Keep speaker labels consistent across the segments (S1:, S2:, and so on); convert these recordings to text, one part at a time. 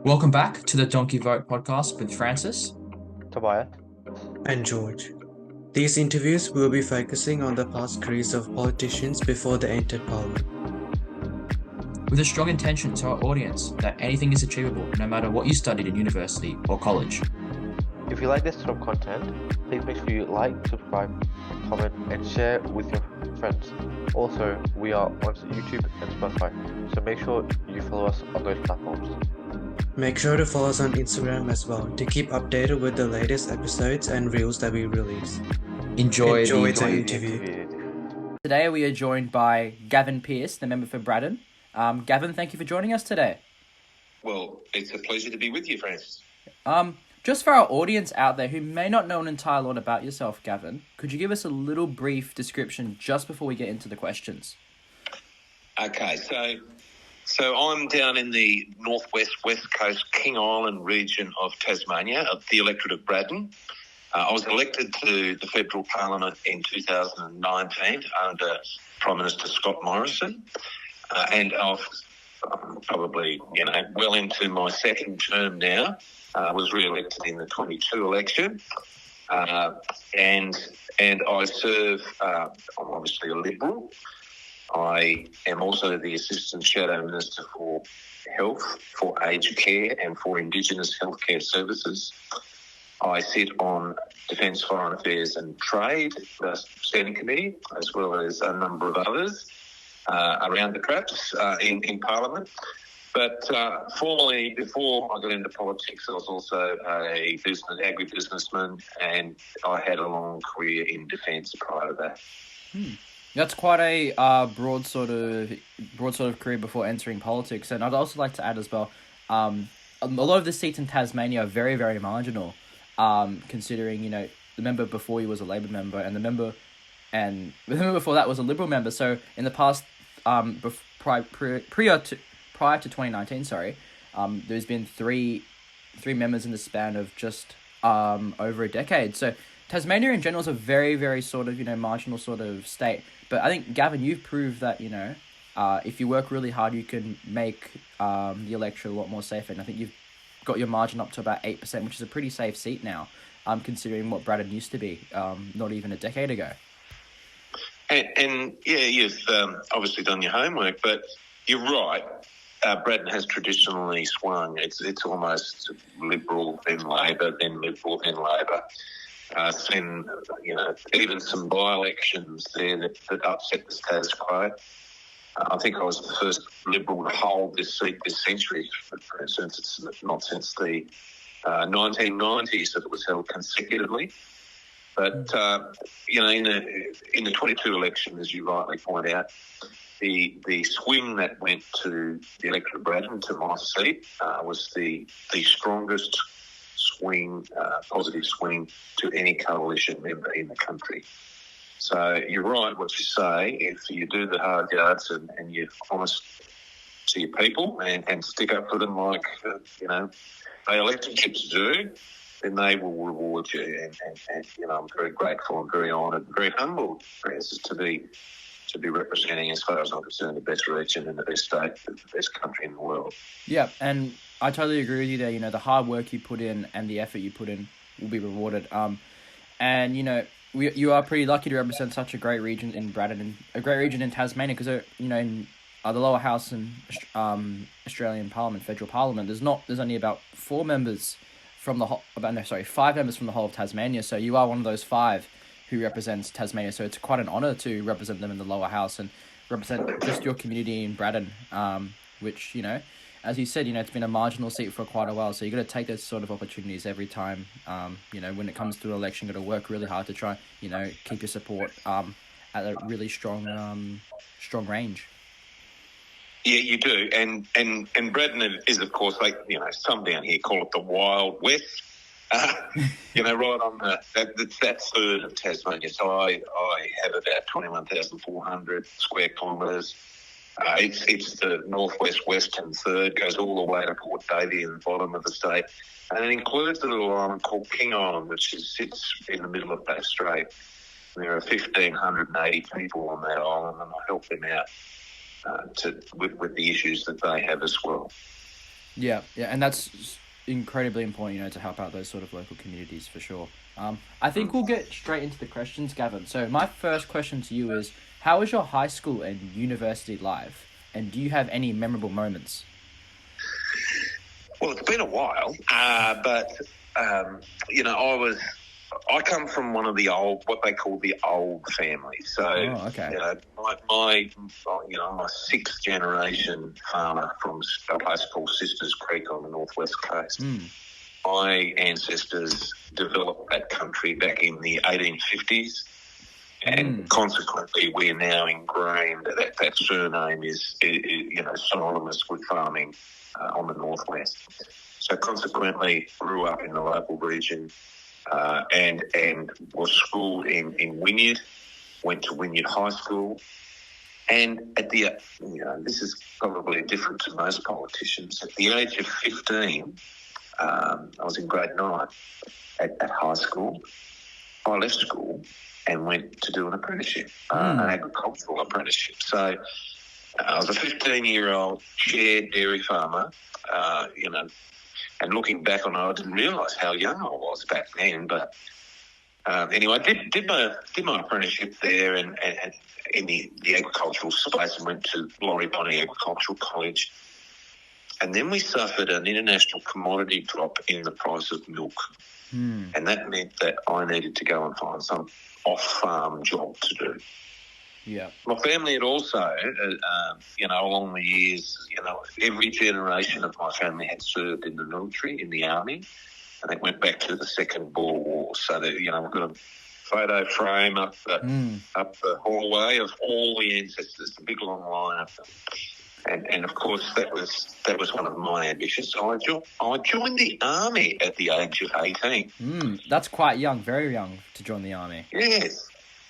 S1: Welcome back to the Donkey Vote podcast with Francis.
S2: Tobias.
S3: And George. These interviews will be focusing on the past careers of politicians before they entered parliament.
S1: With a strong intention to our audience that anything is achievable no matter what you studied in university or college.
S2: If you like this sort of content, please make sure you like, subscribe, comment, and share with your friends. Also, we are on YouTube and Spotify, so make sure you follow us on those platforms.
S3: Make sure to follow us on Instagram as well to keep updated with the latest episodes and reels that we release.
S1: Enjoy
S3: the interview.
S1: Today we are joined by Gavin Pearce, the member for Braddon. Gavin, thank you for joining us today.
S4: Well, it's a pleasure to be with you, Francis.
S1: Just for our audience out there who may not know an entire lot about yourself, Gavin, could you give us a little brief description just before we get into the questions?
S4: Okay, so I'm down in the northwest West Coast King Island region of Tasmania, of the electorate of Braddon. I was elected to the federal parliament in 2019 under Prime Minister Scott Morrison, and I'm probably, well into my second term now. I was re-elected in the 22 election, and I serve. I'm obviously a Liberal. I am also the Assistant Shadow Minister for Health, for Aged Care and for Indigenous Healthcare Services. I sit on Defence, Foreign Affairs and Trade, the Standing Committee, as well as a number of others around the traps in Parliament. But formerly, before I got into politics, I was also a agribusinessman, and I had a long career in defence prior to that.
S1: That's quite a broad sort of career before entering politics, and I'd also like to add as well, a lot of the seats in Tasmania are very, very marginal, considering the member before you was a Labor member, and the member before that was a Liberal member. So in the past, prior to 2019, there's been three members in the span of just over a decade. So Tasmania in general is a very, very sort of, marginal sort of state. But I think, Gavin, you've proved that, if you work really hard, you can make the electorate a lot more safer. And I think you've got your margin up to about 8%, which is a pretty safe seat now, considering what Braddon used to be not even a decade ago.
S4: And you've obviously done your homework, but you're right. Braddon has traditionally swung. It's almost Liberal, then Labor, then Liberal, then Labor. Then, even some by-elections there that upset the status quo. I think I was the first Liberal to hold this seat this century. For instance, it's not since the 1990s that it was held consecutively. But, in the 22 election, as you rightly point out, the swing that went to the electorate of Braddon, to my seat, was the strongest swing, positive swing to any coalition member in the country. So you're right what you say. If you do the hard yards and you're honest to your people and stick up for them like, they elected you to do, then they will reward you. And I'm very grateful and very honoured and very humbled, Francis, to be representing, as far as I'm concerned, the best region and the best state, the best country in the world.
S1: Yeah, and I totally agree with you there. The hard work you put in and the effort you put in will be rewarded. And you are pretty lucky to represent such a great region in Braddon and a great region in Tasmania, because in the lower house in Australian Parliament, federal Parliament, there's only about 5 members from the whole of Tasmania. So you are one of those 5 who represents Tasmania. So it's quite an honour to represent them in the lower house and represent just your community in Braddon, which, as you said, it's been a marginal seat for quite a while. So you got to take those sort of opportunities every time, when it comes to an election. Got to work really hard to try, keep your support at a really strong range.
S4: Yeah, you do. And Braddon is, of course, some down here call it the Wild West. Right on that third of Tasmania. So I have about 21,400 square kilometres. It's the northwest western third, goes all the way to Port Davey in the bottom of the state, and it includes a little island called King Island, which sits in the middle of that strait. There are 1,580 people on that island, and I help them out with the issues that they have as well.
S1: Yeah, and that's incredibly important, to help out those sort of local communities for sure. I think we'll get straight into the questions, Gavin. So my first question to you is, how was your high school and university life, and do you have any memorable moments?
S4: Well, it's been a while, but I come from one of the old, what they call the old family. So,
S1: okay.
S4: I'm a sixth generation farmer from a place called Sisters Creek on the northwest coast. My ancestors developed that country back in the 1850s. And consequently, we're now ingrained that surname is synonymous with farming on the northwest. So consequently, grew up in the local region and was schooled in Wynyard, went to Wynyard High School. And at the, this is probably different to most politicians. At the age of 15, I was in grade 9 at high school. I left school and went to do an apprenticeship, an agricultural apprenticeship. So I was a 15-year-old shared dairy farmer, and looking back on it, I didn't realise how young I was back then. But anyway, I did my apprenticeship there and in the agricultural space, and went to Laurie Bonney Agricultural College. And then we suffered an international commodity drop in the price of milk. And that meant that I needed to go and find some off-farm job to do.
S1: Yeah.
S4: My family had also, along the years, every generation of my family had served in the military, in the army, and it went back to the Second Boer War. So that, we've got a photo frame up the hallway of all the ancestors, a big long line of them. And of course, that was one of my ambitions. So I joined the army at the age of 18.
S1: That's quite young, very young to join the army.
S4: Yes.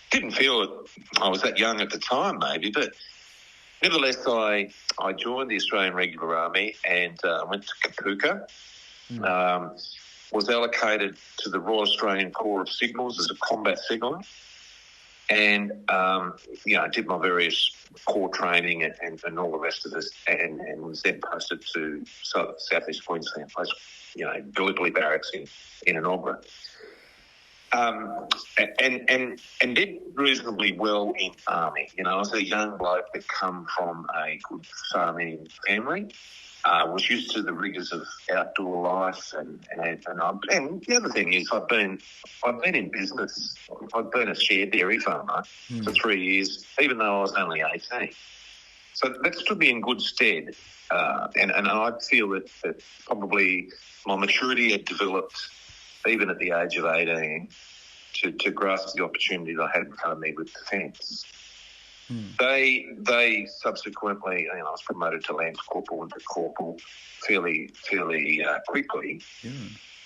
S4: Didn't feel I was that young at the time, maybe, but nevertheless, I joined the Australian Regular Army and went to Kapuka. Was allocated to the Royal Australian Corps of Signals as a combat signaller. And, did my various corps training and all the rest of this, and was then posted to South East Queensland, place, Gallipoli Barracks in Enoggera. And did reasonably well in army. I was a young bloke that come from a good farming family. Was used to the rigours of outdoor life, and the other thing is I've been in business. I've been a shared dairy farmer for 3 years, even though I was only 18. So that stood me in good stead, and I feel that probably my maturity had developed even at the age of 18 to grasp the opportunity that I had in front of me with defence. They subsequently, I was promoted to Lance Corporal and to Corporal fairly quickly.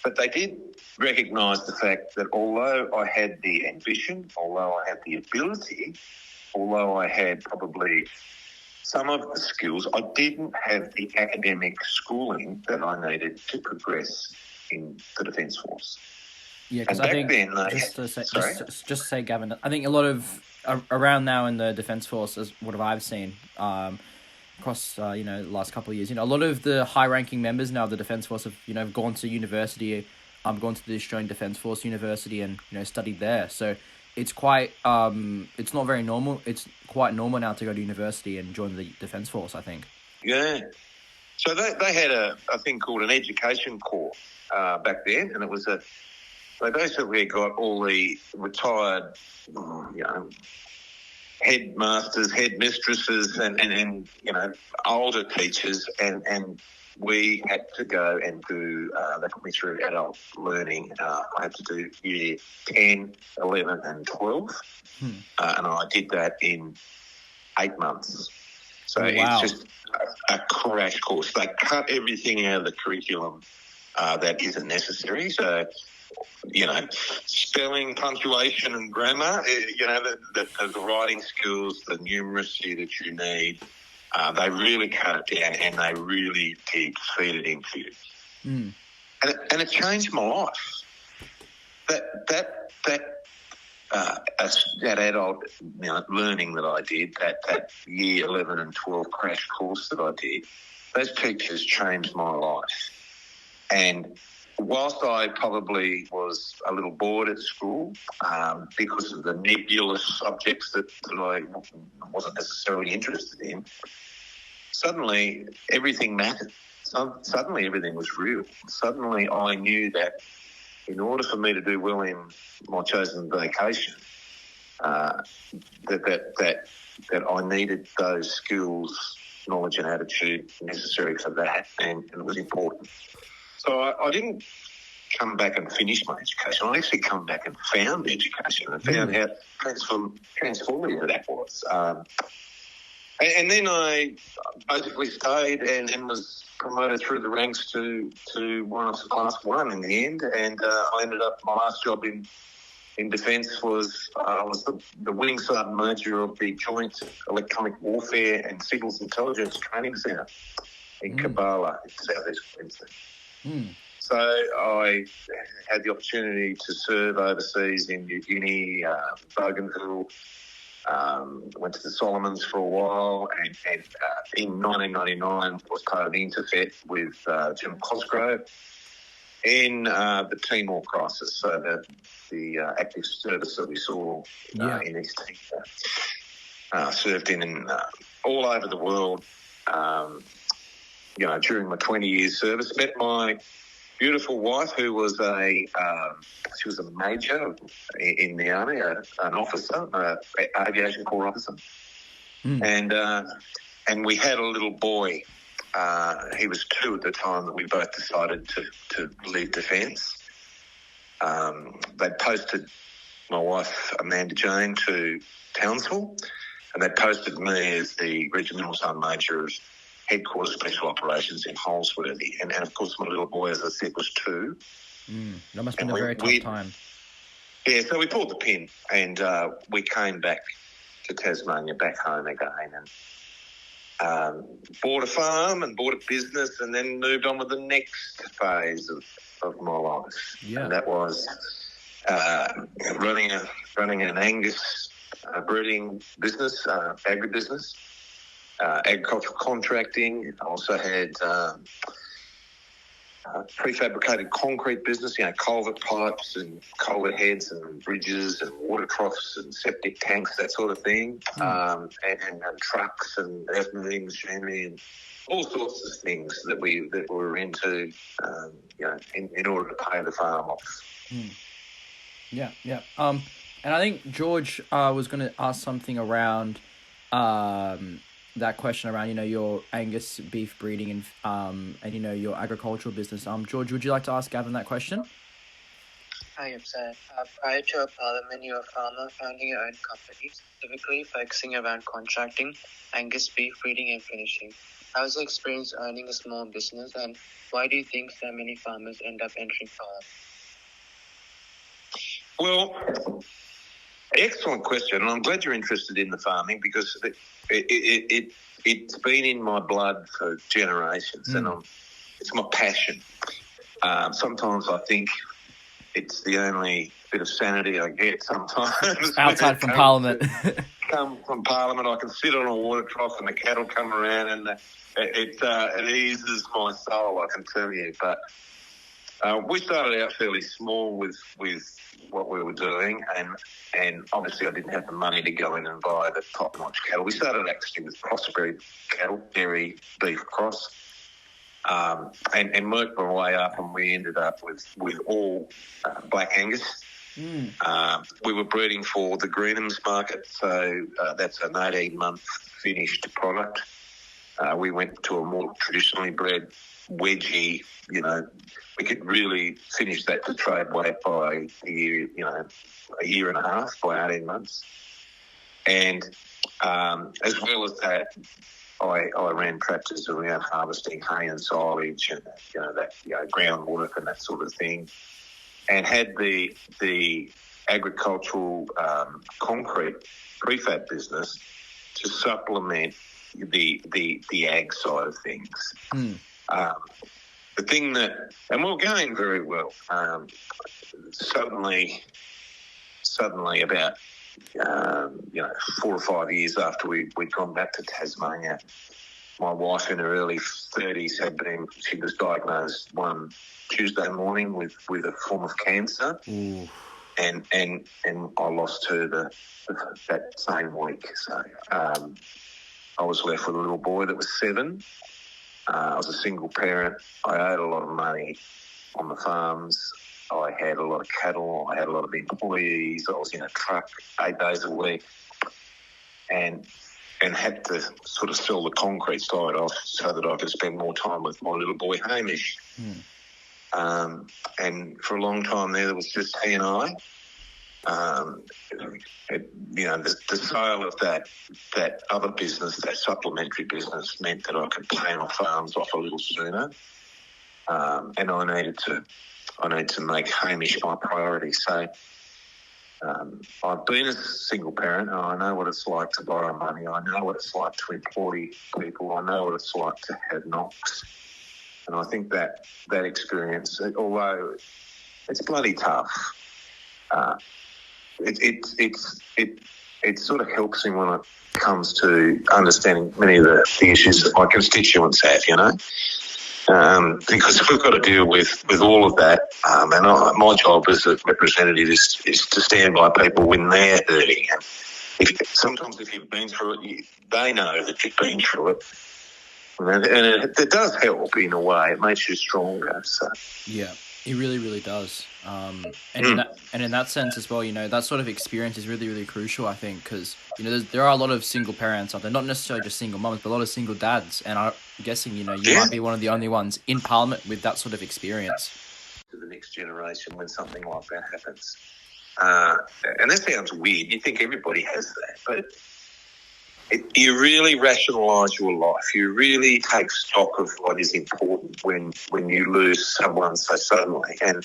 S4: But they did recognise the fact that although I had the ambition, although I had the ability, although I had probably some of the skills, I didn't have the academic schooling that I needed to progress in the Defence Force.
S1: Yeah, because I think, just to say, Gavin, I think a lot of, around now in the Defence Force, as what I've seen, across, the last couple of years, a lot of the high-ranking members now of the Defence Force have, gone to university, gone to the Australian Defence Force University and, studied there. So it's quite, it's not very normal. It's quite normal now to go to university and join the Defence Force, I think.
S4: Yeah. So they had a thing called an education corps back then, and it was they basically got all the retired, headmasters, headmistresses, and older teachers, and we had to go and do. They put me through adult learning. I had to do year 10, 11, and 12, and I did that in 8 months. So It's just a crash course. They cut everything out of the curriculum that isn't necessary. So, spelling, punctuation and grammar, the writing skills, the numeracy that you need, they really cut it down and they really did feed it into you. And it changed my life. That that adult learning that I did, that year 11 and 12 crash course that I did, those teachers changed my life. And whilst I probably was a little bored at school because of the nebulous subjects that I wasn't necessarily interested in, suddenly everything mattered. Suddenly everything was real. Suddenly I knew that in order for me to do well in my chosen vocation, that I needed those skills, knowledge and attitude necessary for that, and it was important. So I didn't come back and finish my education. I actually come back and found education and found how transformative that was. And then I basically stayed and was promoted through the ranks to class 1 in the end. And I ended up, my last job in defence was I was the wing sergeant major of the Joint Electronic Warfare and Signals Intelligence Training Centre in Kabbalah, in southeast Queensland. So I had the opportunity to serve overseas in New Guinea, Bougainville, went to the Solomons for a while, and in 1999 was part of the interfet with Jim Cosgrove in the Timor crisis, so the active service that we saw in East Timor, served in all over the world. During my 20 years service, met my beautiful wife, who was she was a major in the army, an officer, aviation corps officer, and we had a little boy. He was 2 at the time that we both decided to leave defence. They posted my wife Amanda Jane to Townsville, and they posted me as the regimental sergeant major of Headquarters Special Operations in Holsworthy. And of course, my little boy, as I said, was 2.
S1: That must have been a very tough time.
S4: Yeah, so we pulled the pin and we came back to Tasmania, back home again, and bought a farm and bought a business, and then moved on with the next phase of my life. Yeah. And that was running an Angus breeding business, agribusiness. Agricultural contracting. I also had prefabricated concrete business, culvert pipes and culvert heads and bridges and water troughs and septic tanks, that sort of thing, and trucks and earth-moving machinery and all sorts of things that we were into, in order to pay the farm off.
S1: Yeah. And I think George was going to ask something around that question around, your Angus beef breeding and your agricultural business. George, would you like to ask Gavin that question?
S5: Hi, I'm Sam. Prior to our parliament, you were a farmer founding your own company, specifically focusing around contracting, Angus beef breeding and finishing. How was the experience owning a small business, and why do you think so many farmers end up entering farming?
S4: Well, excellent question, and I'm glad you're interested in the farming, because it's been in my blood for generations, and it's my passion. Sometimes I think it's the only bit of sanity I get sometimes.
S1: Outside from Parliament.
S4: Come from Parliament, I can sit on a water trough and the cattle come around, and it eases my soul, I can tell you. But we started out fairly small with what we were doing, and obviously I didn't have the money to go in and buy the top-notch cattle. We started actually with crossbred cattle, dairy beef cross, and worked my way up, and we ended up with all Black Angus. We were breeding for the Greenhams market, so that's an 18-month finished product. We went to a more traditionally bred wedgie, we could really finish that to trade weight by a year and a half, by 18 months. And as well as that, I ran tractors around harvesting hay and silage and groundwork and that sort of thing, and had the agricultural concrete prefab business to supplement the ag side of things. The thing that, and we're going very well. Suddenly suddenly about 4 or 5 years after we'd gone back to Tasmania, my wife in her early 30s she was diagnosed one Tuesday morning with a form of cancer.
S1: Ooh.
S4: And I lost her that same week. So I was left with a little boy that was 7. I was a single parent. I owed a lot of money on the farms. I had a lot of cattle. I had a lot of employees. I was in a truck 8 days a week, and had to sort of sell the concrete side off so that I could spend more time with my little boy Hamish. And for a long time there was just he and I. The sale of that other business, that supplementary business, meant that I could pay my farms off a little sooner, and I needed to make Hamish my priority. So I've been a single parent, and I know what it's like to borrow money. I know what it's like to employ people. I know what it's like to have knocks. And I think that experience, although it's bloody tough, it sort of helps me when it comes to understanding many of the issues that my constituents have, because we've got to deal with all of that. And my job as a representative is to stand by people when they're hurting. And sometimes if you've been through it, they know that you've been through it. And it does help in a way. It makes you stronger. So.
S1: Yeah, it really, really does. And in that sense as well, that sort of experience is really, really crucial, I think, because, there are a lot of single parents out there, not necessarily just single mums, but a lot of single dads. And I'm guessing, you might be one of the only ones in Parliament with that sort of experience.
S4: To the next generation when something like that happens. And that sounds weird. You think everybody has that, but you really rationalise your life. You really take stock of what is important when you lose someone so suddenly. And,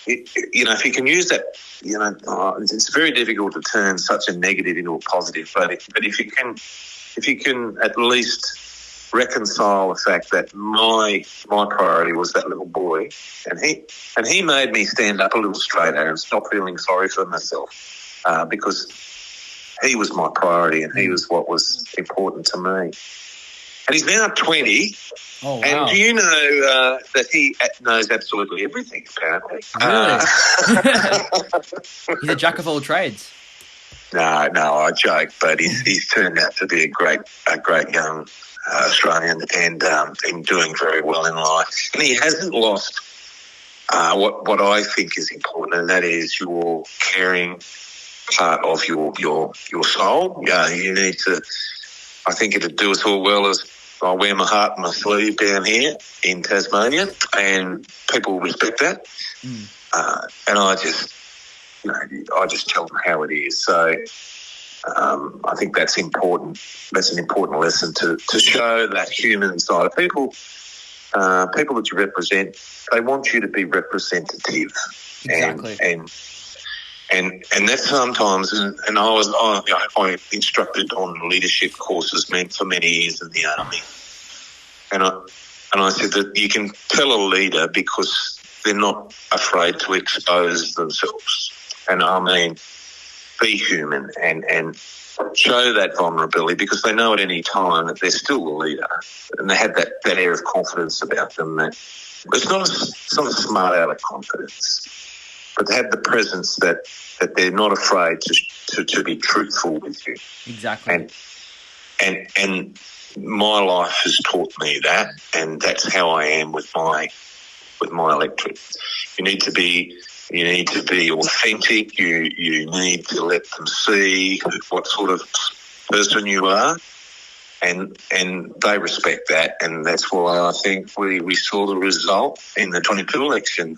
S4: if you can use that, it's very difficult to turn such a negative into a positive. But if you can at least reconcile the fact that my priority was that little boy, and he made me stand up a little straighter and stop feeling sorry for myself, because he was my priority and he was what was important to me. And he's now 20.
S1: Oh, wow.
S4: And do you know that he knows absolutely everything, apparently?
S1: Really? He's a jack of all trades.
S4: No, I joke, but he's turned out to be a great young Australian and doing very well in life. And he hasn't lost what I think is important, and that is your caring part of your soul. Yeah, you need to. I think it'd do us all well as I wear my heart on my sleeve down here in Tasmania, and people respect that. And I just tell them how it is. So I think that's important. That's an important lesson to show that human side of people. People that you represent, they want you to be representative.
S1: Exactly.
S4: And that's sometimes, and I instructed on leadership courses for many years in the army, and I said that you can tell a leader because they're not afraid to expose themselves, and I mean be human and show that vulnerability because they know at any time that they're still the leader, and they have that air of confidence about them. That it's not a smart aleck confidence, but they have the presence that they're not afraid to be truthful with you.
S1: Exactly.
S4: And my life has taught me that, and that's how I am with my electorate. You need to be authentic. You need to let them see what sort of person you are, and they respect that, and that's why I think we saw the result in the 22 election.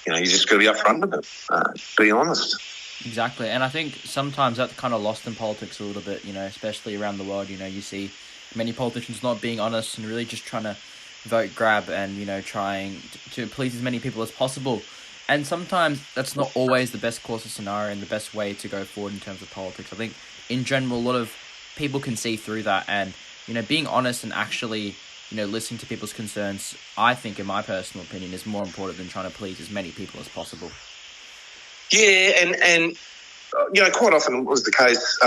S4: You just got to be upfront with them, be honest.
S1: Exactly, and I think sometimes that's kind of lost in politics a little bit, especially around the world. You see many politicians not being honest and really just trying to vote grab and, trying to please as many people as possible. And sometimes that's not always the best course of scenario and the best way to go forward in terms of politics. I think in general, a lot of people can see through that and, being honest and actually listening to people's concerns, I think, in my personal opinion, is more important than trying to please as many people as possible.
S4: Yeah, and quite often it was the case.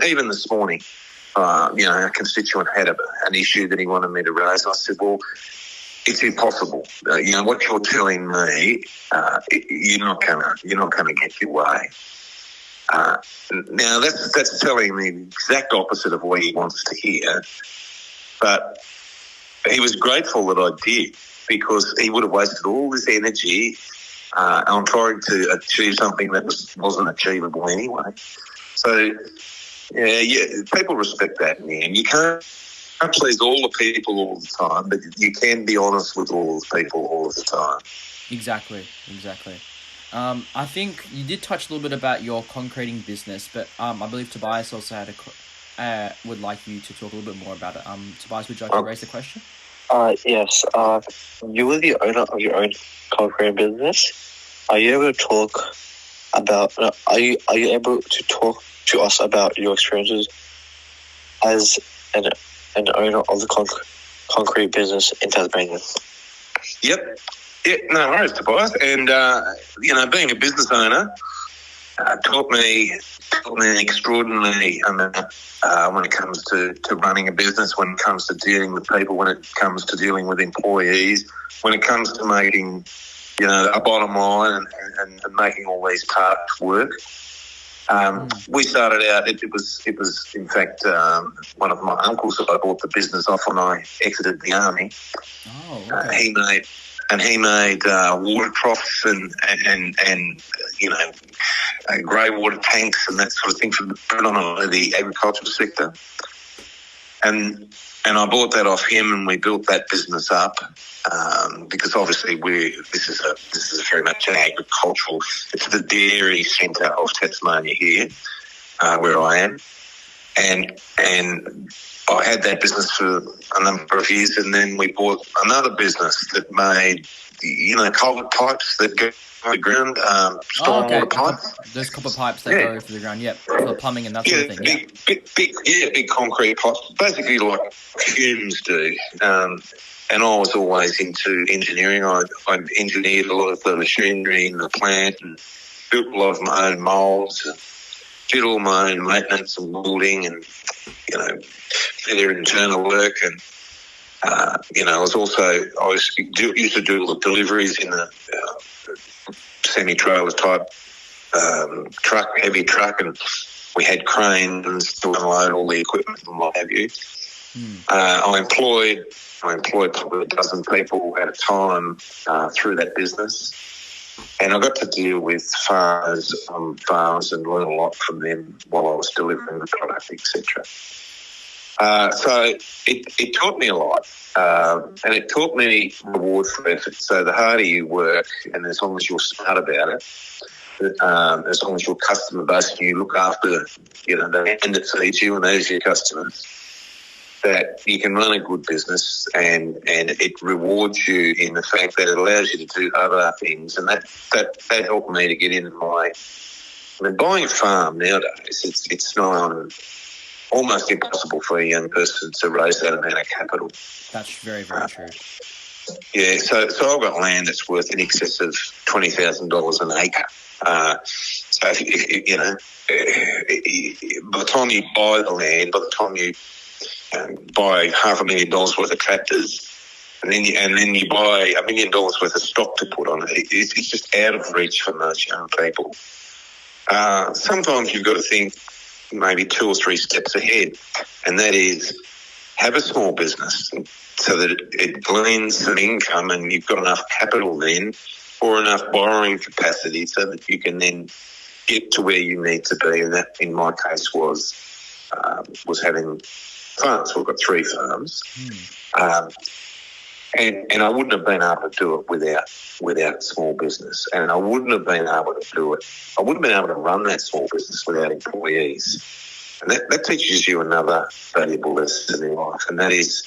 S4: Even this morning, a constituent had an issue that he wanted me to raise. I said, well, it's impossible. What you're telling me, you're not gonna get your way. Now that's telling the exact opposite of what he wants to hear. But he was grateful that I did, because he would have wasted all this energy on trying to achieve something that wasn't achievable anyway. So, people respect that, man. You can't please all the people all the time, but you can be honest with all the people all the time.
S1: Exactly. I think you did touch a little bit about your concreting business, but I believe Tobias also would like you to talk a little bit more about it. Tobias, would you like to raise the question?
S5: Yes. You were the owner of your own concrete business. Are you able to talk about? Are you able to talk to us about your experiences as an owner of the concrete business in Tasmania?
S4: Yep. Yeah, no worries, Tobias. And being a business owner taught me an extraordinary amount when it comes to running a business, when it comes to dealing with people, when it comes to dealing with employees, when it comes to making, a bottom line and making all these parts work. We started out, it was in fact one of my uncles that I bought the business off when I exited the army.
S1: Oh, okay.
S4: He made water troughs and grey water tanks and that sort of thing for predominantly the agricultural sector. And I bought that off him, and we built that business up because obviously this is very much an agricultural. It's the dairy centre of Tasmania here, where I am, and I had that business for a number of years, and then we bought another business that made, culvert pipes that go to the ground, stormwater pipes.
S1: Those copper pipes that go through the ground, yep, for plumbing and that sort of thing.
S4: Big concrete pipes, basically like fumes do. And I was always into engineering. I engineered a lot of the machinery in the plant and built a lot of my own moulds and did all my own maintenance and building and, did their internal work. And, I used to do all the deliveries in the semi-trailer type heavy truck, and we had cranes to unload all the equipment and what have you. I employed probably a dozen people at a time through that business, and I got to deal with farmers on farms and learn a lot from them while I was delivering the product, etc. So it taught me a lot, and it taught me reward for effort. So the harder you work, and as long as you're smart about it, as long as your customer base and you look after, the end that feeds you and those are your customers, that you can run a good business and it rewards you in the fact that it allows you to do other things. And that helped me to get into buying a farm nowadays, it's not almost impossible for a young person to raise that amount of capital.
S1: That's very, very true.
S4: Yeah, so I've got land that's worth in excess of $20,000 an acre. So by the time you buy the land, by the time you buy $500,000 worth of tractors, and then you buy $1 million worth of stock to put on it, it's just out of reach for most young people. Sometimes you've got to think maybe 2 or 3 steps ahead, and that is have a small business so that it gleans some income and you've got enough capital then or enough borrowing capacity so that you can then get to where you need to be. And that, in my case, was having farms. We've got 3 farms. And I wouldn't have been able to do it without small business. And I wouldn't have been able to do it. I wouldn't have been able to run that small business without employees. And that teaches you another valuable lesson in life, and that is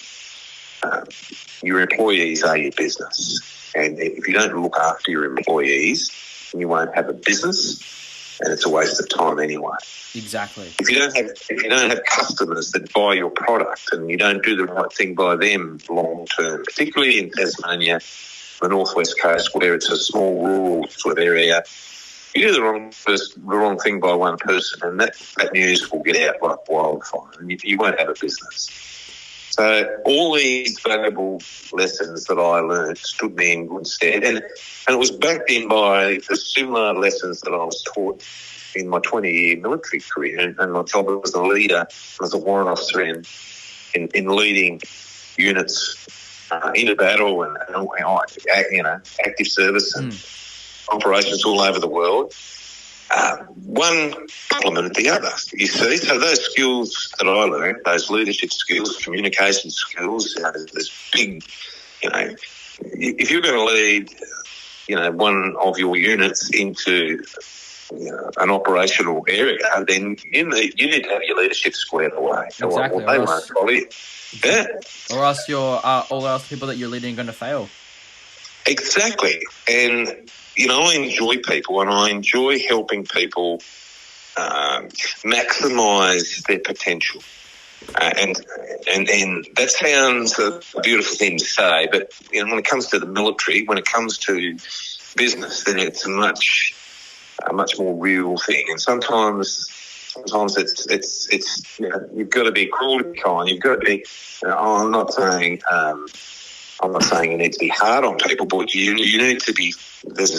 S4: your employees are your business. And if you don't look after your employees, you won't have a business. and it's a waste of time anyway.
S1: Exactly.
S4: If you don't have customers that buy your product and you don't do the right thing by them long term, particularly in Tasmania, the northwest coast, where it's a small rural sort of area, you do the wrong thing by one person, and that news will get out like wildfire, and you won't have a business. So all these valuable lessons that I learned stood me in good stead, and it was backed in by the similar lessons that I was taught in my 20-year military career, and my job as a leader, as a warrant officer in leading units into battle and active service and operations all over the world. One complemented the other, you see. So those skills that I learned, those leadership skills, communication skills, there's big, if you're going to lead, one of your units into an operational area, then you need to have your leadership squared away.
S1: Exactly.
S4: They won't follow you. Yeah.
S1: Or else all else people that you're leading are going to fail.
S4: Exactly. And, I enjoy people, and I enjoy helping people maximise their potential. And that sounds a beautiful thing to say, but when it comes to the military, when it comes to business, then it's a much more real thing. And sometimes it's you've got to be cruel to be kind. You've got to be. I'm not saying you need to be hard on people, but you need to be. There's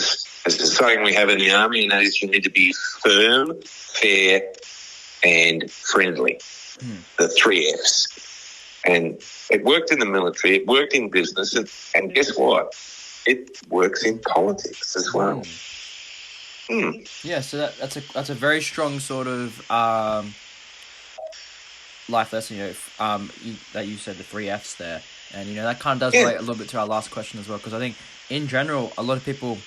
S4: a saying we have in the army, and that is you need to be firm, fair, and friendly. The 3 Fs. And it worked in the military. It worked in business, and guess what? It works in politics as well.
S1: Yeah, so that's a very strong sort of life lesson, that you said, the 3 Fs there. And, that kind of does relate a little bit to our last question as well, because I think, in general, a lot of people,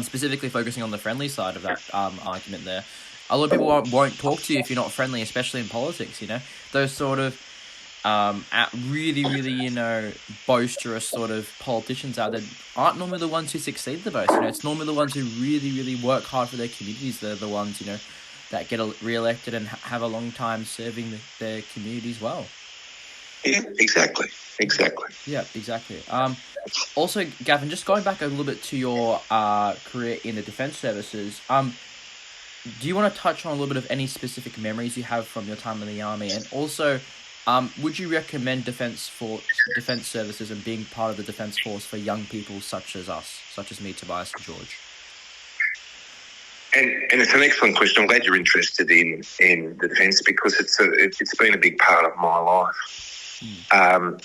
S1: specifically focusing on the friendly side of that argument there, a lot of people won't talk to you if you're not friendly, especially in politics, Those sort of really, really, boisterous sort of politicians out there aren't normally the ones who succeed the most. It's normally the ones who really, really work hard for their communities. They're the ones, that get re-elected and have a long time serving their communities well.
S4: Yeah, exactly.
S1: Yeah, exactly. Also, Gavin, just going back a little bit to your career in the defence services, do you want to touch on a little bit of any specific memories you have from your time in the army? And also, would you recommend defence services and being part of the defence force for young people such as us, such as me, Tobias, and George?
S4: And it's an excellent question. I'm glad you're interested in the defence, because it's been a big part of my life. I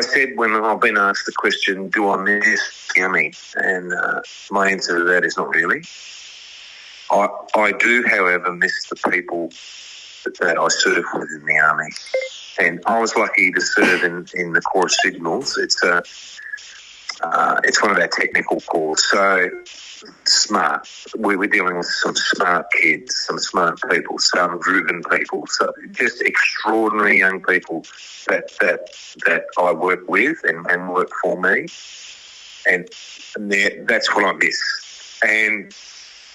S4: said, when I've been asked the question, do I miss the army? And my answer to that is not really. I do, however, miss the people that I served with in the army. And I was lucky to serve in the Corps of Signals. It's one of our technical corps. So smart. We were dealing with some smart kids, some smart people, some driven people. So just extraordinary young people that I work with and work for me. And that's what I miss. And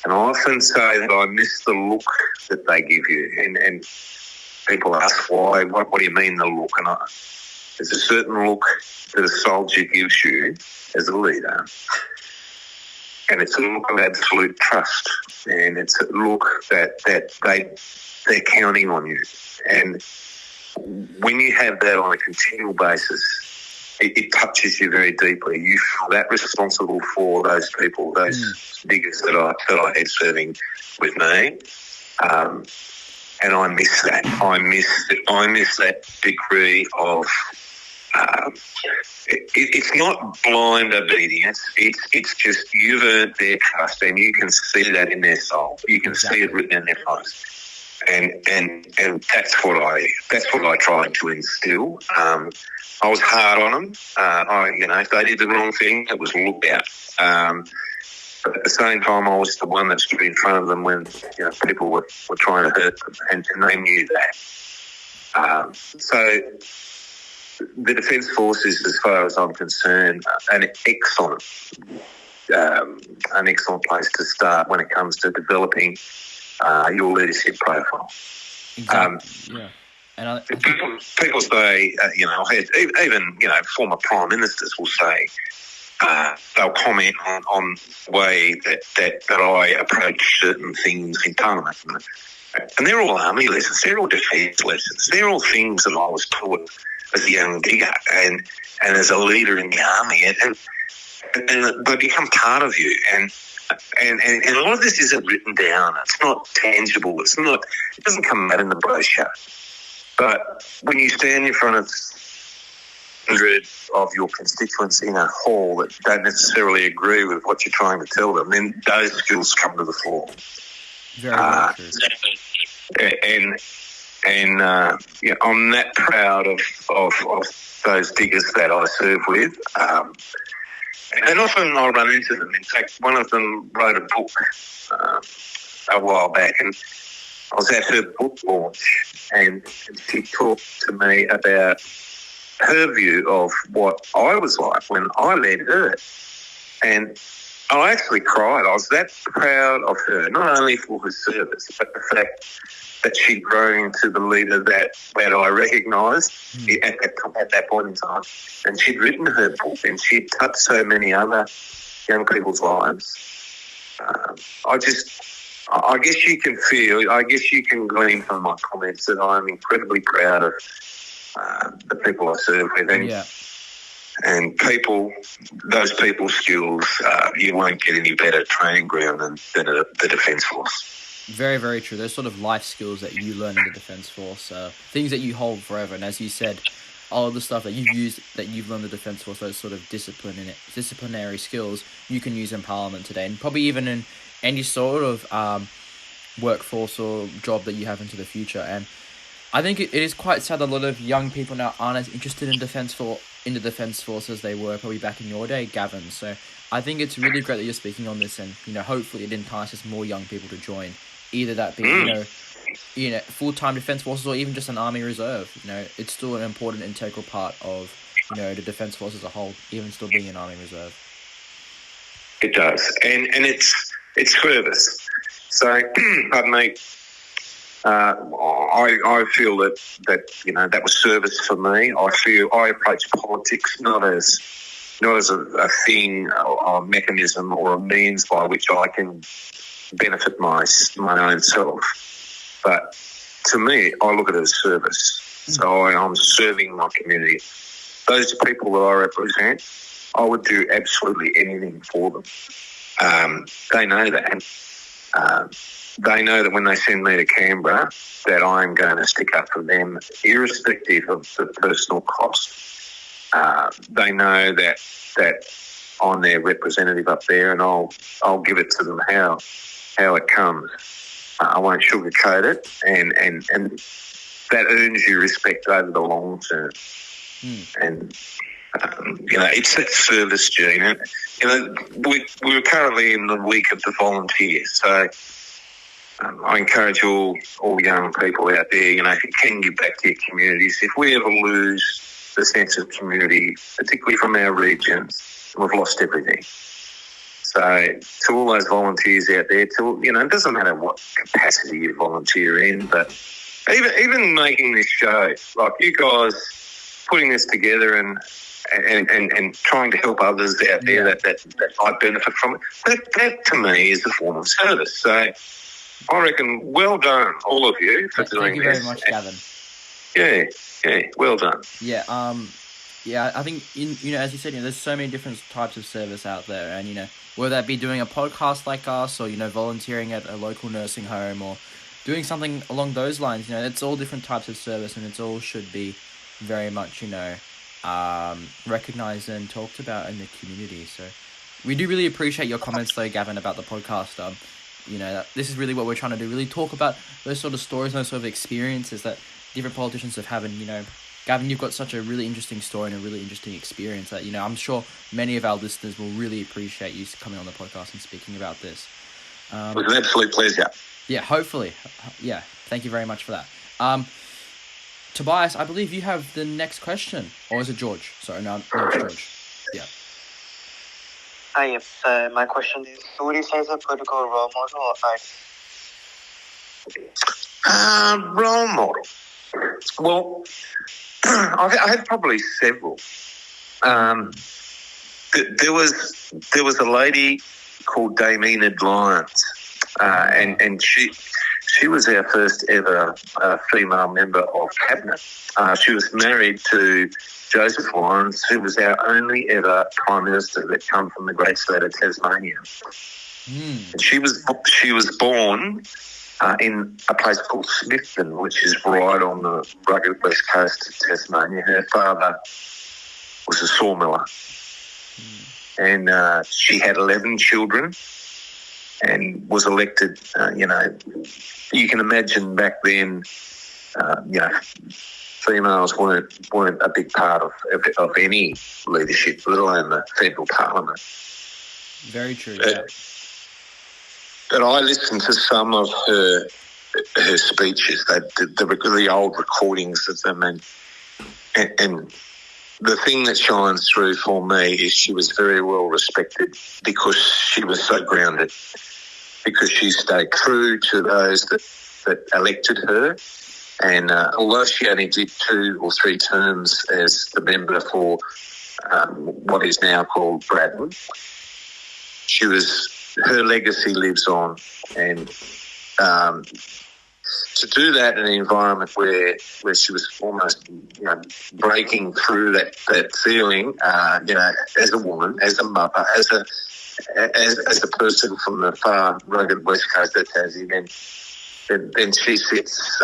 S4: I often say that I miss the look that they give you. And people ask why. What do you mean, the look? And there's a certain look that a soldier gives you as a leader. And it's a look of absolute trust. And it's a look that they're counting on you. And when you have that on a continual basis, it touches you very deeply. You feel that responsible for those people, those diggers that I had serving with me. And I miss that. I miss that degree of. It's not blind obedience. It's just you've earned their trust, and you can see that in their soul. You can see it written in their eyes, and that's what I tried to instill. I was hard on them. If they did the wrong thing, it was looked out. But at the same time, I was the one that stood in front of them when people were trying to hurt them, and they knew that. So the Defence Force is, as far as I'm concerned, an excellent an excellent place to start when it comes to developing your leadership profile.
S1: Exactly. Yeah. And I think,
S4: People say, even former prime ministers will say they'll comment on the way that I approach certain things in Parliament. And they're all army lessons, they're all defence lessons, they're all things that I was taught as a young digger and as a leader in the army. And they become part of you. And a lot of this isn't written down. It's not tangible. It doesn't come out in the brochure. But when you stand in front of hundreds of your constituents in a hall that don't necessarily agree with what you're trying to tell them, then those skills come to the fore.
S1: very, very true.
S4: And I'm that proud of those diggers that I serve with. And often I run into them. In fact, one of them wrote a book a while back, and I was at her book launch, and she talked to me about her view of what I was like when I led her. And I actually cried. I was that proud of her, not only for her service, but the fact that she'd grown into the leader that I recognised at that point in time. And she'd written her book, and she'd touched so many other young people's lives. I guess you can glean from my comments that I'm incredibly proud of the people I serve with. And those people's skills, you won't get any better training ground than the Defence Force.
S1: Very, very true. Those sort of life skills that you learn in the Defence Force, things that you hold forever. And as you said, all of the stuff that you've used, that you've learned in the Defence Force, those sort of disciplinary skills, you can use in Parliament today, and probably even in any sort of workforce or job that you have into the future. And I think it is quite sad that a lot of young people now aren't as interested in the Defence Force as they were probably back in your day, Gavin. So I think it's really great that you're speaking on this, and hopefully it entices more young people to join, either that be full-time Defence Forces or even just an Army Reserve. It's still an important integral part of the Defence Force as a whole, even still being an Army Reserve.
S4: It does, and it's service. So, pardon me. I feel that was service for me. I approach politics not as a thing or a mechanism or a means by which I can benefit my own self, but to me, I look at it as service. So I'm serving my community. Those people that I represent, I would do absolutely anything for them. They know that. They know that when they send me to Canberra, that I'm going to stick up for them, irrespective of the personal cost. They know that I'm their representative up there, and I'll give it to them how it comes. I won't sugarcoat it, and that earns you respect over the long term. And it's that service, Gene. We're currently in the week of the volunteers, so I encourage all young people out there, if you can give back to your communities. If we ever lose the sense of community, particularly from our regions, we've lost everything. So to all those volunteers out there, it doesn't matter what capacity you volunteer in, but even making this show, like you guys putting this together and trying to help others out there that might benefit from it, that to me is a form of service. So I reckon, well done, all of you, for doing this.
S1: Thank you very much, Gavin.
S4: Yeah, well done.
S1: Yeah, I think, as you said, there's so many different types of service out there, and, whether that be doing a podcast like us or, volunteering at a local nursing home or doing something along those lines, it's all different types of service, and it's all should be very much, recognised and talked about in the community. So we do really appreciate your comments, though, Gavin, about the podcast. This is really what we're trying to do, really talk about those sort of stories and those sort of experiences that different politicians have had. And, Gavin, you've got such a really interesting story and a really interesting experience that, I'm sure many of our listeners will really appreciate you coming on the podcast and speaking about this.
S4: It was an absolute pleasure.
S1: Yeah, hopefully. Yeah, thank you very much for that. Tobias, I believe you have the next question. Or is it George? Sorry, no, it's George. Yeah.
S5: Hi, yep. My question is, who would you say is a political role model or idol?
S4: Role model. Well, I had probably several. There was a lady called Dame Enid Lyons, and she was our first ever female member of cabinet. She was married to Joseph Lyons, who was our only ever Prime Minister that come from the great state of Tasmania. And she was born in a place called Smithton, which is right on the rugged west coast of Tasmania. Her father was a sawmiller. And she had 11 children and was elected, you can imagine back then, females weren't a big part of any leadership, let alone the federal parliament.
S1: Very true.
S4: But I listened to some of her speeches, the old recordings of them, and the thing that shines through for me is she was very well respected because she was so grounded, because she stayed true to those that elected her. And although she only did 2 or 3 terms as the member for what is now called Braddon, her legacy lives on. And to do that in an environment where she was almost, breaking through that feeling, as a woman, as a mother, as a person from the far rugged west coast of Tassie, then she sits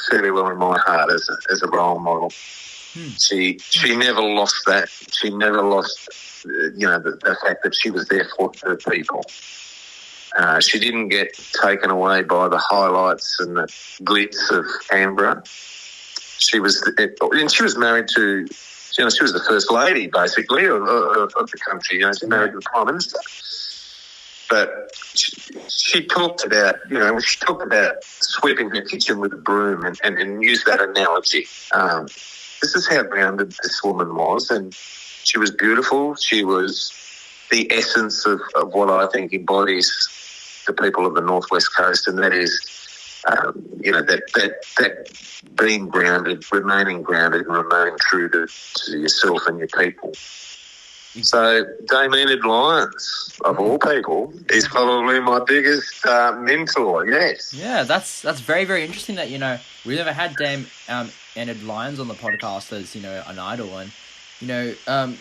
S4: fairly well in my heart as a role model. She never lost that. She never lost, the fact that she was there for her people. She didn't get taken away by the highlights and the glitz of Canberra. She was married to, she was the first lady, basically, of the country. She married the Prime Minister. But she talked about, sweeping her kitchen with a broom and used that analogy. This is how grounded this woman was, and she was beautiful. She was the essence of what I think embodies the people of the Northwest Coast, and that is, that being grounded, remaining grounded, and remaining true to yourself and your people. So Dame Enid Lyons, of all people, is probably my biggest mentor, yes.
S1: Yeah, that's very, very interesting that, we've never had Dame Enid Lyons on the podcast as, an idol. And,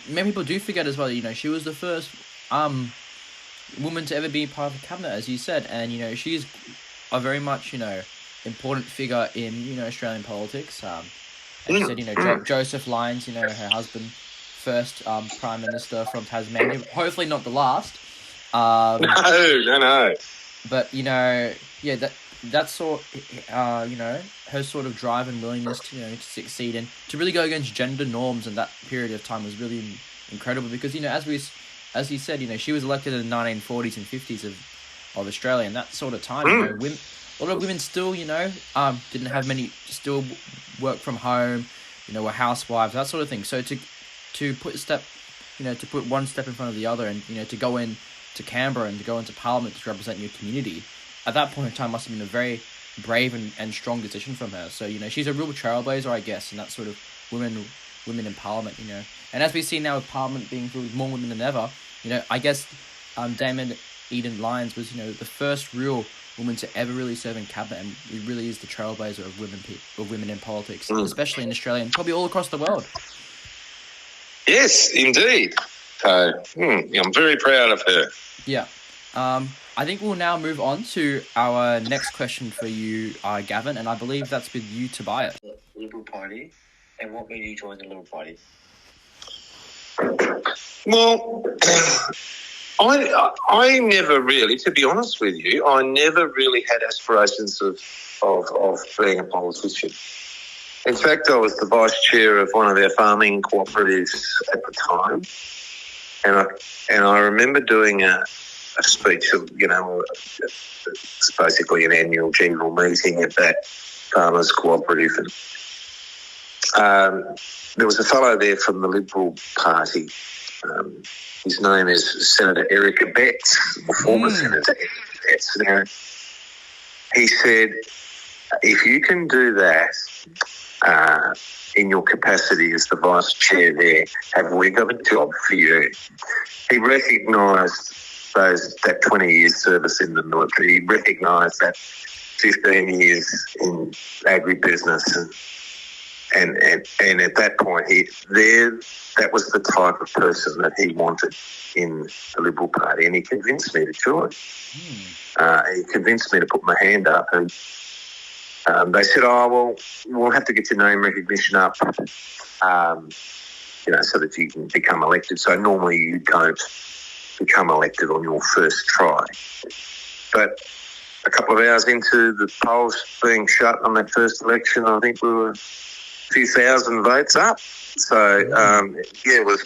S1: many people do forget as well, she was the first woman to ever be part of the cabinet, as you said. And, she's a very much, important figure in, Australian politics. As you said, Joseph Lyons, her husband, first Prime Minister from Tasmania. Hopefully not the last.
S4: No.
S1: But, that's sort, her sort of drive and willingness to, to succeed and to really go against gender norms in that period of time was really incredible because, as you said, she was elected in the 1940s and 50s of Australia, and that sort of time, a lot of women still, didn't have many, still work from home, were housewives, that sort of thing. So to put one step in front of the other and, to go in to Canberra and to go into Parliament to represent your community, at that point in time must have been a very brave and strong decision from her. So, she's a real trailblazer, I guess, and that sort of women in Parliament, And as we see now with Parliament being filled with more women than ever, I guess Dame Enid Lyons was, the first real woman to ever really serve in cabinet, and it really is the trailblazer of women in politics, especially in Australia and probably all across the world.
S4: Yes, indeed. So, I'm very proud of her.
S1: Yeah. I think we'll now move on to our next question for you, Gavin, and I believe that's with you, Tobias.
S5: Liberal Party, and what made you join the Liberal Party?
S4: Well, I never really, to be honest with you, I never really had aspirations of being a politician. In fact, I was the vice chair of one of our farming cooperatives at the time, and I remember doing a speech of, it's basically an annual general meeting at that farmers cooperative, and there was a fellow there from the Liberal Party, His name is Senator Eric Abetz, the former Senator Eric Abetz. Now, he said, if you can do that in your capacity as the vice chair there, have we got a job for you? He recognised that 20 years service in the military. He recognised that 15 years in agribusiness, and at that point, that was the type of person that he wanted in the Liberal Party, and he convinced me to join. He convinced me to put my hand up, and they said, "Oh, well, we'll have to get your name recognition up, so that you can become elected." So normally you don't become elected on your first try, but a couple of hours into the polls being shut on that first election, I think we were a few thousand votes up. So,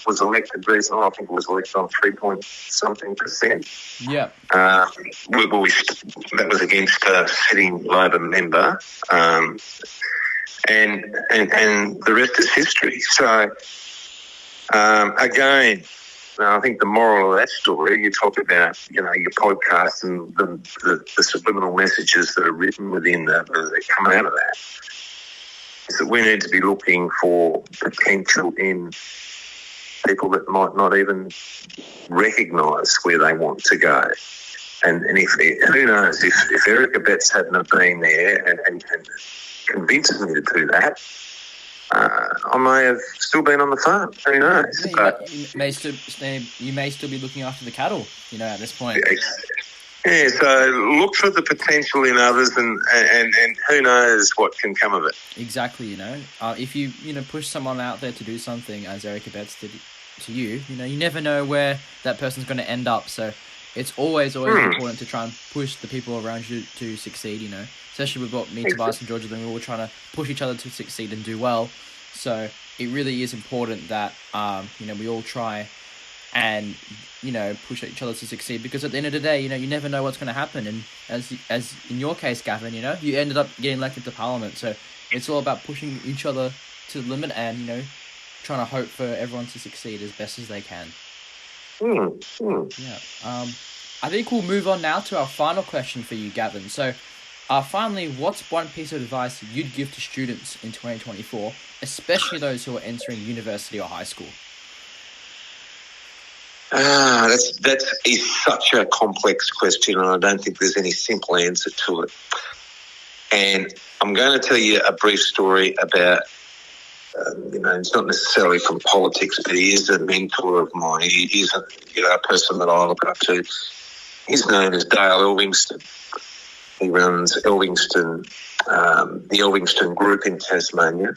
S4: was elected recently. I think it was elected on 3-point-something%.
S1: Yeah.
S4: That was against a sitting Labor member. And the rest is history. So, again, I think the moral of that story, you talk about, your podcast and the subliminal messages that are written within that come out of that, is that we need to be looking for potential in people that might not even recognise where they want to go. And who knows, if Eric Abetz hadn't have been there and convinced me to do that, I may have still been on the farm. Who knows?
S1: Yeah,
S4: but
S1: you may still be looking after the cattle, at this point.
S4: Yeah, so look for the potential in others, and who knows what can come of it.
S1: Exactly, if you push someone out there to do something, as Eric Abetz did to you, you never know where that person's going to end up. So it's always important to try and push the people around you to succeed. Especially with what me, Tobias, and Georgia, then we're all trying to push each other to succeed and do well. So it really is important that we all try and push each other to succeed, because at the end of the day, you never know what's going to happen. And as in your case, Gavin, you ended up getting elected to Parliament. So it's all about pushing each other to the limit and trying to hope for everyone to succeed as best as they can. Yeah. I think we'll move on now to our final question for you, Gavin. So, finally, what's one piece of advice you'd give to students in 2024, especially those who are entering university or high school?
S4: That is such a complex question, and I don't think there's any simple answer to it. And I'm going to tell you a brief story about, it's not necessarily from politics, but he is a mentor of mine. He is a person that I look up to. His name is Dale Elvingston. He runs the Elvingston Group in Tasmania,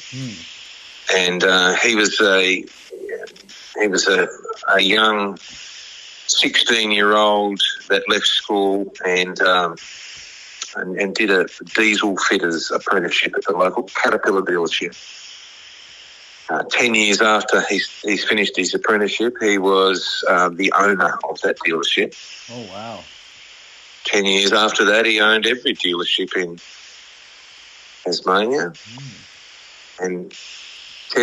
S4: and he was a young 16-year-old that left school and did a diesel fitters apprenticeship at the local Caterpillar dealership. 10 years after he's finished his apprenticeship, he was the owner of that dealership.
S1: Oh, wow.
S4: 10 years after that, he owned every dealership in Tasmania. And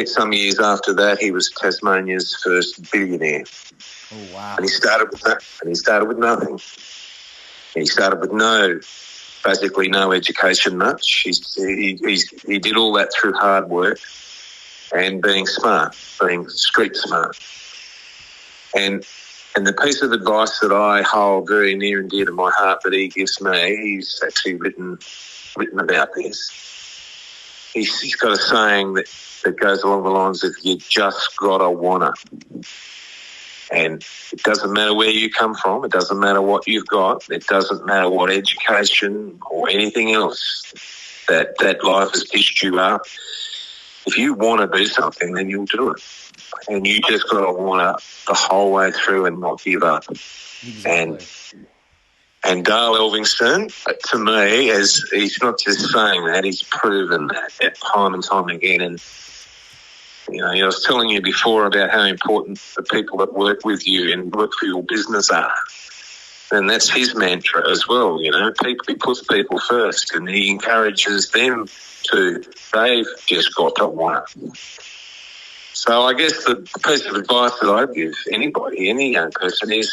S4: some years after that, he was Tasmania's first billionaire.
S1: Oh, wow.
S4: And he started with that. And he started with nothing. He started with basically no education much. He did all that through hard work and being smart, being street smart. And the piece of advice that I hold very near and dear to my heart that he gives me, he's actually written about this. He's got a saying that goes along the lines of, you just gotta wanna. And it doesn't matter where you come from, it doesn't matter what you've got, it doesn't matter what education or anything else that life has dished you up. If you want to do something, then you'll do it. And you just got to want to the whole way through and not give up.
S1: Exactly.
S4: And Dale Elvingston, to me, he's not just saying that, he's proven that time and time again. And, I was telling you before about how important the people that work with you and work for your business are. And that's his mantra as well, he puts people first and he encourages them they've just got to want it. So I guess the piece of advice that I'd give anybody, any young person, is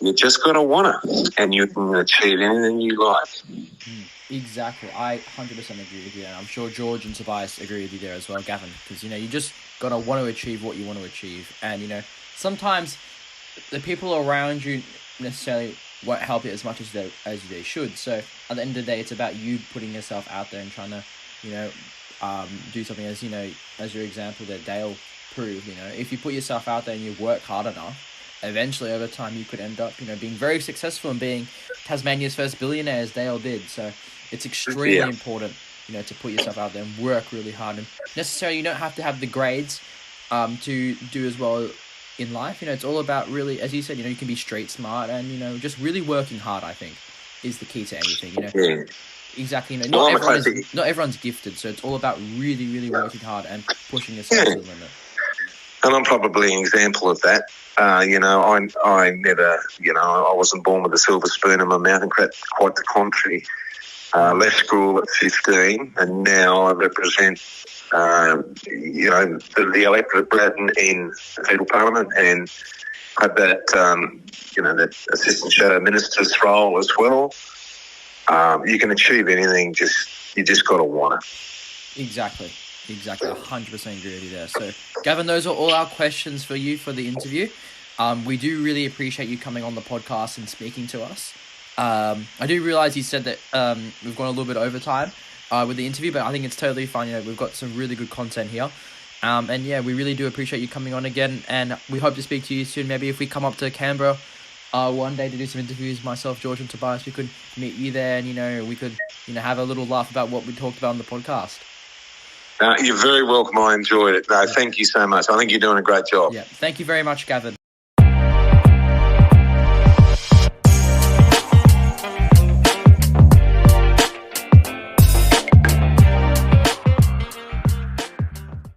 S4: you just got to want it, and you can achieve anything you like.
S1: Exactly. I 100% agree with you, and I'm sure George and Tobias agree with you there as well, Gavin, because, you just got to want to achieve what you want to achieve. And, sometimes the people around you necessarily won't help it as much as they should. So at the end of the day, it's about you putting yourself out there and trying to, do something as your example that Dale proved. If you put yourself out there and you work hard enough, eventually over time you could end up being very successful and being Tasmania's first billionaire, as Dale did. So it's extremely important to put yourself out there and work really hard. And necessarily you don't have to have the grades to do as well in life. It's all about really, as you said, you can be street smart and just really working hard, I think, is the key to anything. Exactly. Not everyone's gifted, so it's all about really, really working hard and pushing yourself to the limit.
S4: And I'm probably an example of that. I never, I wasn't born with a silver spoon in my mouth, and quite the contrary. Left school at 15, and now I represent, the electorate of Braddon in the federal parliament, and had that, that assistant shadow minister's role as well. You can achieve anything, you just got to want it.
S1: Exactly. 100% agree with you there. So, Gavin, those are all our questions for you for the interview. We do really appreciate you coming on the podcast and speaking to us. I do realise you said that we've gone a little bit over time with the interview, but I think it's totally fine. We've got some really good content here. We really do appreciate you coming on again, and we hope to speak to you soon. Maybe if we come up to Canberra one day to do some interviews, myself, George and Tobias, we could meet you there and, we could, have a little laugh about what we talked about on the podcast.
S4: You're very welcome. I enjoyed it. No, thank you so much. I think you're doing a great job.
S1: Yeah, thank you very much, Gavin.